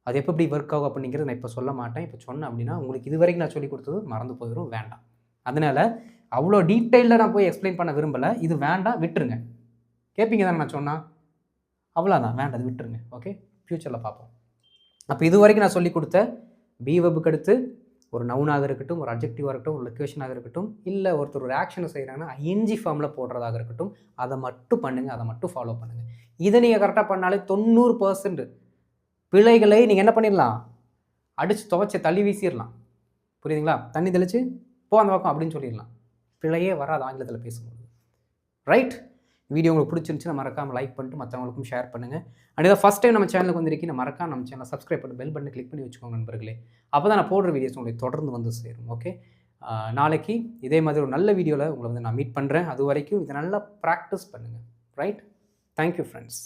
[SPEAKER 1] அது எப்படி ஒர்க் ஆகும் அப்படிங்கிறது நான் இப்போ சொல்ல மாட்டேன். இப்போ சொன்னேன் அப்படின்னா உங்களுக்கு இது வரைக்கும் நான் சொல்லி கொடுத்தது மறந்து போயிடும், வேண்டாம். அதனால் அவ்வளோ டீட்டெயிலில் நான் போய் எக்ஸ்பிளைன் பண்ண விரும்பலை. இது வேண்டாம், விட்டுருங்க. கேட்பீங்க தானே நான் சொன்னால், அவ்வளோதான், வேண்டாம், அது விட்டுருங்க. ஓகே, ஃப்யூச்சரில் பார்ப்போம். அப்போ இது வரைக்கும் நான் சொல்லி கொடுத்த பி வெர்புக்கு அடுத்து ஒரு நவுனாக இருக்கட்டும், ஒரு அட்ஜெக்டிவாக இருக்கட்டும், ஒரு லொக்கேஷனாக இருக்கட்டும், இல்லை ஒருத்தர் ஒரு ஆக்ஷனை செய்கிறாங்கன்னா ஐஎன்ஜி ஃபார்மில் போடுறதாக இருக்கட்டும், அதை மட்டும் பண்ணுங்கள், அதை மட்டும் ஃபாலோ பண்ணுங்கள். இதை நீங்கள் கரெக்டாக பண்ணாலே 90% பிழைகளை நீங்கள் என்ன பண்ணிடலாம், அடித்து துவைச்சி தள்ளி வீசிடலாம். புரியுதுங்களா? தண்ணி தெளித்து போ அந்த பக்கம் அப்படின்னு சொல்லிடலாம். பிழையே வராது ஆங்கிலத்தில் பேசும்போது. ரைட்? வீடியோ உங்களுக்கு பிடிச்சிருந்துச்சுன்னா மறக்காமல் லைக் பண்ணிட்டு மற்றவங்களுக்கும் ஷேர் பண்ணுங்கள். அண்ட் இதை ஃபஸ்ட் டைம் நம்ம சேனலுக்கு வந்திருக்கீங்க, மறக்காம நம்ம சேனலை சப்ஸ்கிரைப் பண்ணி பெல் பட்டனை கிளிக் பண்ணி வச்சுக்கோங்க நண்பர்களே. அப்போ தான் நான் போடுற வீடியோஸ் உங்களுக்கு தொடர்ந்து வந்து சேரும். ஓகே, நாளைக்கு இதே மாதிரி ஒரு நல்ல வீடியோவில் உங்களை வந்து நான் மீட் பண்ணுறேன். அது வரைக்கும் இதை நல்லா ப்ராக்டிஸ் பண்ணுங்கள். ரைட்? Thank you friends.